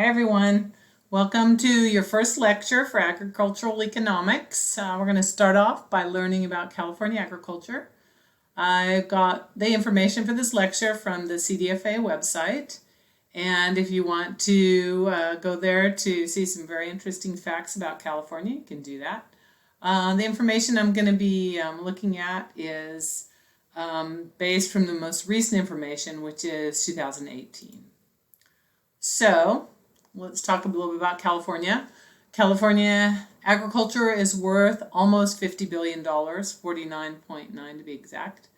Hi everyone, welcome to your first lecture for agricultural economics. We're going to start off by learning about California agriculture. I got the information for this lecture from the CDFA website, and if you want to go there to see some very interesting facts about California, you can do that. The information I'm going to be looking at is based from the most recent information, which is 2018. So, let's talk a little bit about California. California agriculture is worth almost $50 billion, 49.9 to be exact.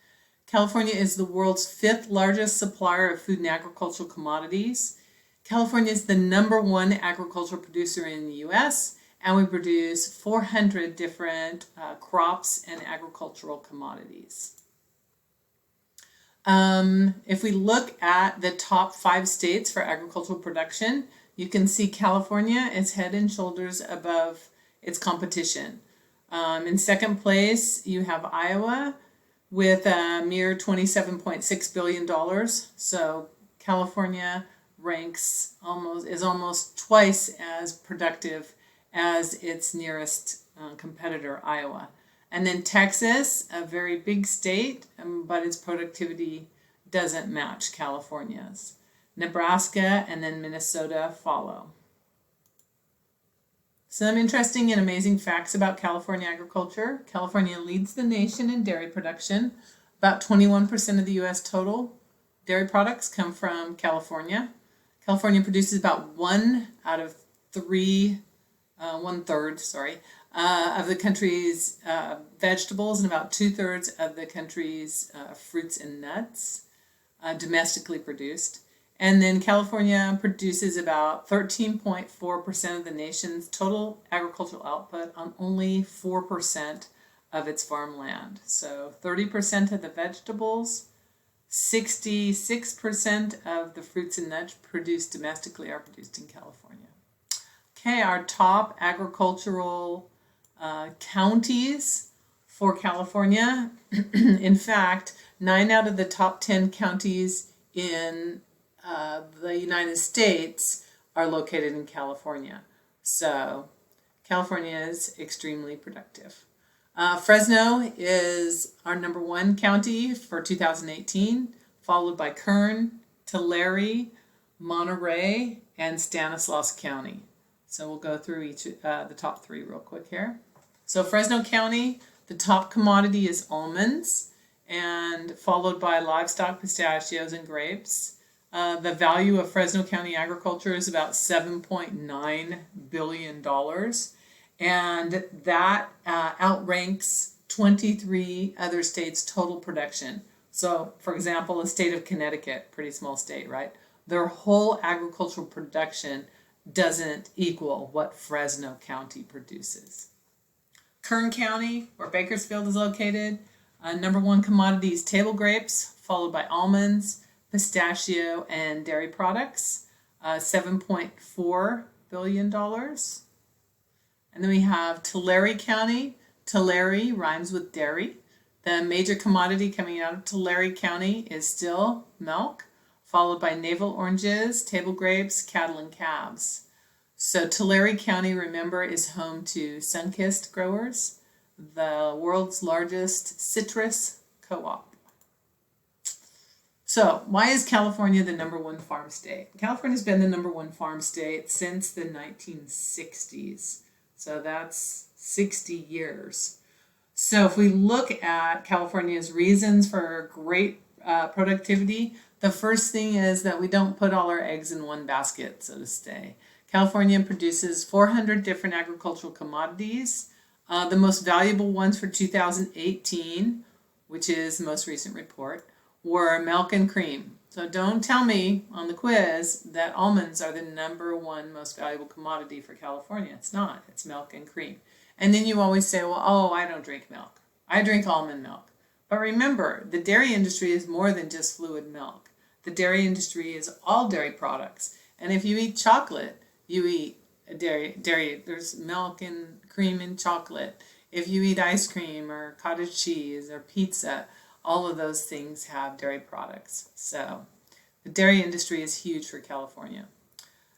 California is the world's fifth largest supplier of food and agricultural commodities. California is the #1 agricultural producer in the US, and we produce 400 different crops and agricultural commodities. If we look at the top 5 states for agricultural production, you can see California is head and shoulders above its competition. In second place, you have Iowa with a mere $27.6 billion. So California ranks almost twice as productive as its nearest competitor, Iowa. And then Texas, a very big state, but its productivity doesn't match California's. Nebraska and then Minnesota follow. Some interesting and amazing facts about California agriculture. California leads the nation in dairy production. About 21% of the U.S. total dairy products come from California. California produces about 1/3 of the country's vegetables and about 2/3 of the country's fruits and nuts, domestically produced. And then California produces about 13.4% of the nation's total agricultural output on only 4% of its farmland. So 30% of the vegetables, 66% of the fruits and nuts produced domestically are produced in California. Okay, our top agricultural counties for California. In fact, 9 out of the top 10 counties in the United States are located in California. So California is extremely productive. Fresno is our #1 county for 2018, followed by Kern, Tulare, Monterey, and Stanislaus County. So we'll go through each the top 3 real quick here. So Fresno County, the top commodity is almonds, and followed by livestock, pistachios, and grapes. The value of Fresno County agriculture is about $7.9 billion, and that outranks 23 other states' total production. So, for example, the state of Connecticut, pretty small state, right? Their whole agricultural production doesn't equal what Fresno County produces. Kern County, where Bakersfield is located, #1 commodity is table grapes, followed by almonds, pistachio, and dairy products, $7.4 billion. And then we have Tulare County. Tulare rhymes with dairy. The major commodity coming out of Tulare County is still milk, followed by navel oranges, table grapes, cattle, and calves. So Tulare County, remember, is home to Sunkist Growers, the world's largest citrus co-op. So why is California the #1 farm state? California's been the #1 farm state since the 1960s. So that's 60 years. So if we look at California's reasons for great productivity, the first thing is that we don't put all our eggs in one basket, so to say. California produces 400 different agricultural commodities. The most valuable ones for 2018, which is the most recent report, were milk and cream. So don't tell me on the quiz that almonds are the #1 most valuable commodity for California. It's not. It's milk and cream. And then you always say, well, I don't drink milk. I drink almond milk. But remember, the dairy industry is more than just fluid milk. The dairy industry is all dairy products. And if you eat chocolate, you eat dairy. There's milk and cream in chocolate. If you eat ice cream or cottage cheese or pizza, all of those things have dairy products. So the dairy industry is huge for California.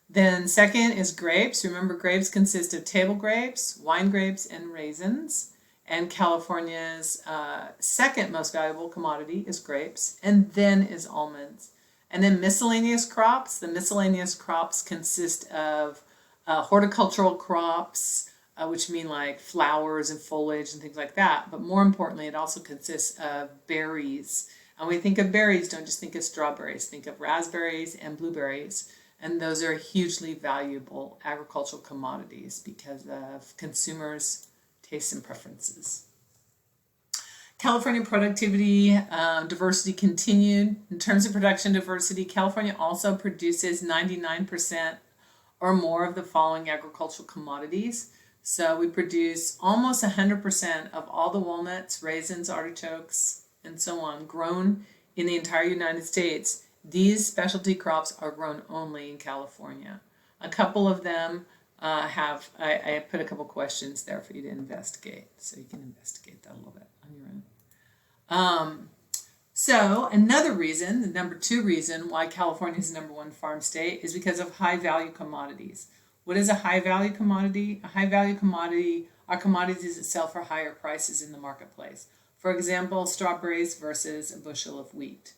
Then second is grapes. Remember, grapes consist of table grapes, wine grapes, and raisins. And California's second most valuable commodity is grapes, and then is almonds. And then miscellaneous crops. The miscellaneous crops consist of horticultural crops, which mean like flowers and foliage and things like that. But more importantly, it also consists of berries. And when we think of berries, don't just think of strawberries. Think of raspberries and blueberries. And those are hugely valuable agricultural commodities because of consumers' tastes and preferences. California productivity diversity continued. In terms of production diversity, California also produces 99% or more of the following agricultural commodities. So we produce almost 100% of all the walnuts, raisins, artichokes, and so on grown in the entire United States. These specialty crops are grown only in California. A couple of them I put a couple questions there for you to investigate, so you can investigate that a little bit on your own. So another reason, the number 2 reason why California is the number 1 farm state is because of high value commodities. What is a high value commodity? A high value commodity are commodities that sell for higher prices in the marketplace. For example, strawberries versus a bushel of wheat.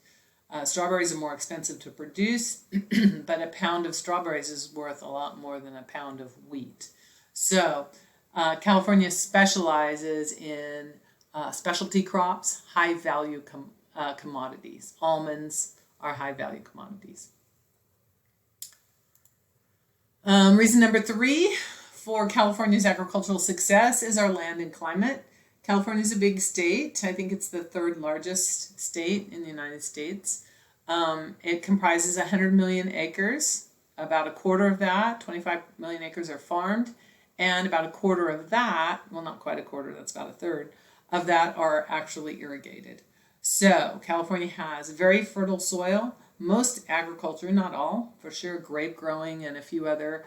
Strawberries are more expensive to produce, but a pound of strawberries is worth a lot more than a pound of wheat. So California specializes in specialty crops, high value commodities. Almonds are high value commodities. Reason number 3 for California's agricultural success is our land and climate. California is a big state. I think it's the 3rd largest state in the United States. It comprises 100 million acres. About a quarter of that, 25 million acres, are farmed. And about a quarter of that, well, not quite a quarter, that's about a third, of that are actually irrigated. So California has very fertile soil. Most agriculture, not all, for sure, grape growing and a few other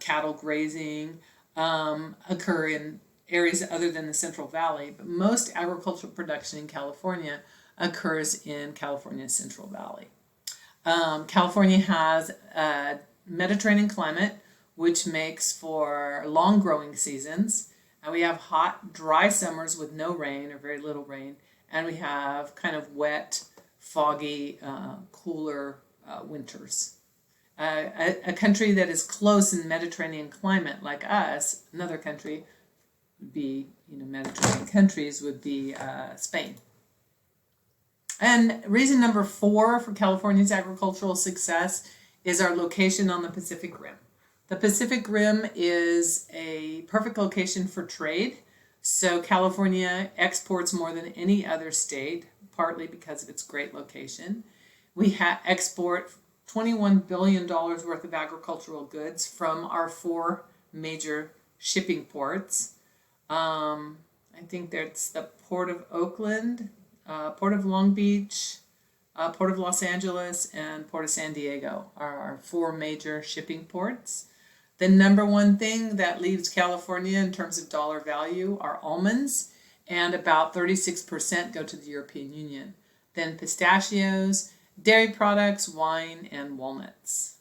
cattle grazing occur in areas other than the Central Valley, but most agricultural production in California occurs in California's Central Valley. California has a Mediterranean climate, which makes for long growing seasons, and we have hot, dry summers with no rain or very little rain, and we have kind of wet, foggy, cooler winters. A country that is close in Mediterranean climate like us, another country would be, Mediterranean countries would be Spain. And reason number 4 for California's agricultural success is our location on the Pacific Rim. The Pacific Rim is a perfect location for trade. So California exports more than any other state, partly because of its great location. We export $21 billion worth of agricultural goods from our 4 major shipping ports. I think that's the Port of Oakland, Port of Long Beach, Port of Los Angeles, and Port of San Diego are our 4 major shipping ports. The number 1 thing that leaves California in terms of dollar value are almonds, and about 36% go to the European Union. Then pistachios, dairy products, wine, and walnuts.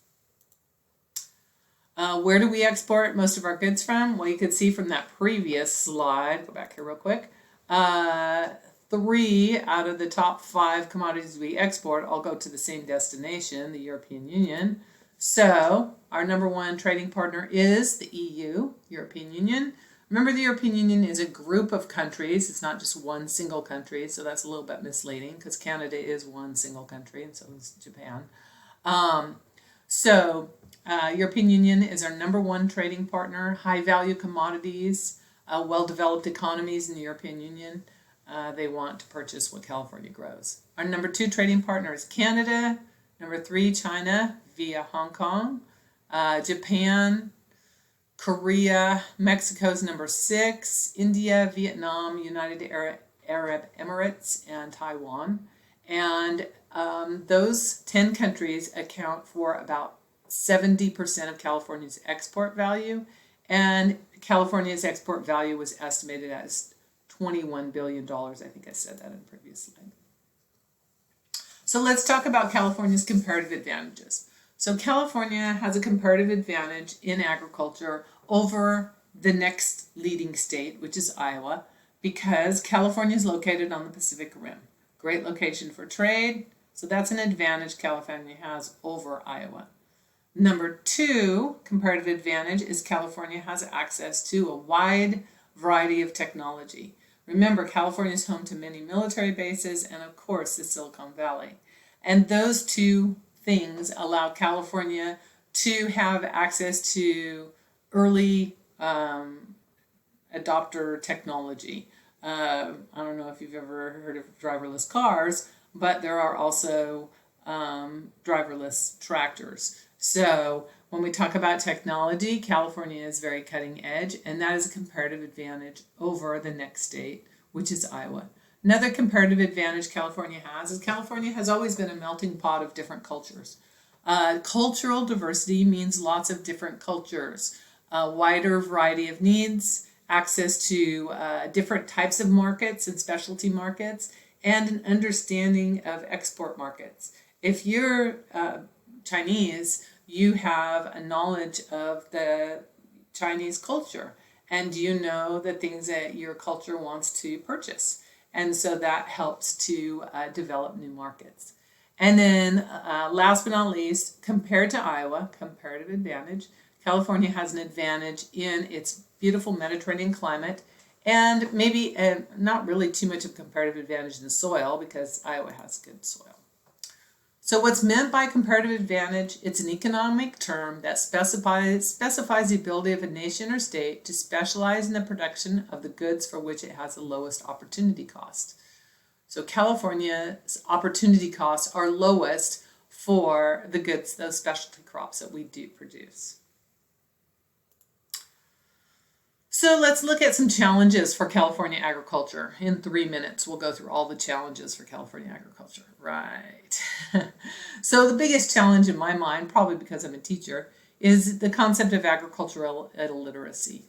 Where do we export most of our goods from? Well, you could see from that previous slide, go back here real quick, 3 out of the top 5 commodities we export all go to the same destination, the European Union. So our number 1 trading partner is the EU, European Union. Remember, the European Union is a group of countries. It's not just one single country, so that's a little bit misleading because Canada is one single country, and so is Japan. European Union is our number 1 trading partner. High-value commodities, well-developed economies in the European Union. They want to purchase what California grows. Our number 2 trading partner is Canada. Number 3, China via Hong Kong. Japan, Korea, Mexico's number 6, India, Vietnam, United Arab Emirates, and Taiwan. And those 10 countries account for about 70% of California's export value. And California's export value was estimated as $21 billion. I think I said that in the previous slide. So let's talk about California's comparative advantages. So California has a comparative advantage in agriculture over the next leading state, which is Iowa, because California is located on the Pacific Rim. Great location for trade, so that's an advantage California has over Iowa. Number two comparative advantage is California has access to a wide variety of technology. Remember, California is home to many military bases and, of course, the Silicon Valley. And those two things allow California to have access to early adopter technology. I don't know if you've ever heard of driverless cars, but there are also driverless tractors. So when we talk about technology, California is very cutting edge, and that is a comparative advantage over the next state, which is Iowa. Another comparative advantage California has is California has always been a melting pot of different cultures. Cultural diversity means lots of different cultures, a wider variety of needs, access to different types of markets and specialty markets, and an understanding of export markets. If you're Chinese, you have a knowledge of the Chinese culture, and you know the things that your culture wants to purchase. And so that helps to develop new markets. And then last but not least, compared to Iowa, comparative advantage, California has an advantage in its beautiful Mediterranean climate and maybe not really too much of comparative advantage in the soil because Iowa has good soil. So what's meant by comparative advantage? It's an economic term that specifies the ability of a nation or state to specialize in the production of the goods for which it has the lowest opportunity cost. So California's opportunity costs are lowest for the goods, those specialty crops that we do produce. So let's look at some challenges for California agriculture. In 3 minutes, we'll go through all the challenges for California agriculture. Right. So the biggest challenge in my mind, probably because I'm a teacher, is the concept of agricultural illiteracy.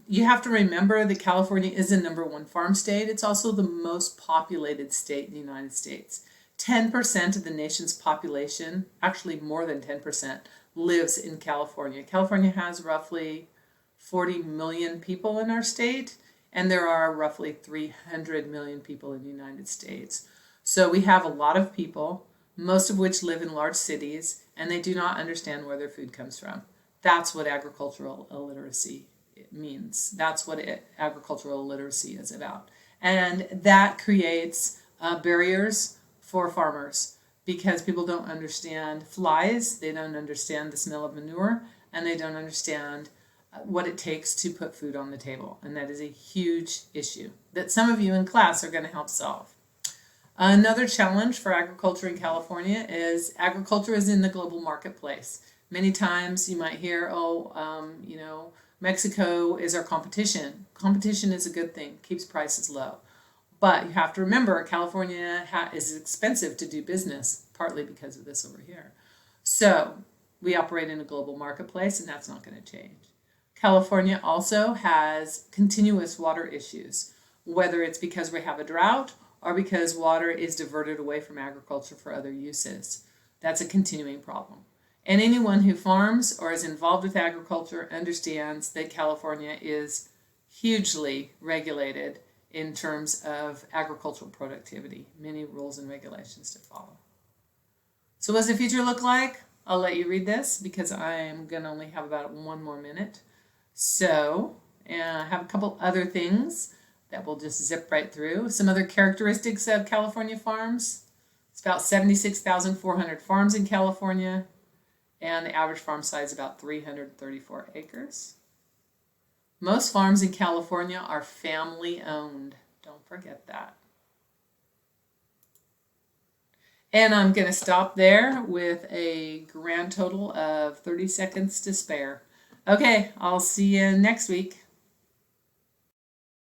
You have to remember that California is the #1 farm state. It's also the most populated state in the United States. 10% of the nation's population, actually more than 10%, lives in California. California has roughly 40 million people in our state, and there are roughly 300 million people in the United States. So we have a lot of people, most of which live in large cities, and they do not understand where their food comes from. That's what agricultural illiteracy means. That's what agricultural literacy is about. And that creates barriers for farmers because people don't understand flies, they don't understand the smell of manure, and they don't understand what it takes to put food on the table. And that is a huge issue that some of you in class are going to help solve. Another challenge for agriculture in California is agriculture is in the global marketplace. Many times you might hear, Mexico is our competition. Competition is a good thing, keeps prices low. But you have to remember, California is expensive to do business, partly because of this over here. So we operate in a global marketplace, and that's not going to change. California also has continuous water issues, whether it's because we have a drought or because water is diverted away from agriculture for other uses. That's a continuing problem. And anyone who farms or is involved with agriculture understands that California is hugely regulated in terms of agricultural productivity, many rules and regulations to follow. So what does the future look like? I'll let you read this because I'm going to only have about 1 more minute. So, I have a couple other things that we'll just zip right through. Some other characteristics of California farms. It's about 76,400 farms in California, and the average farm size is about 334 acres. Most farms in California are family owned. Don't forget that. And I'm going to stop there with a grand total of 30 seconds to spare. Okay, I'll see you next week.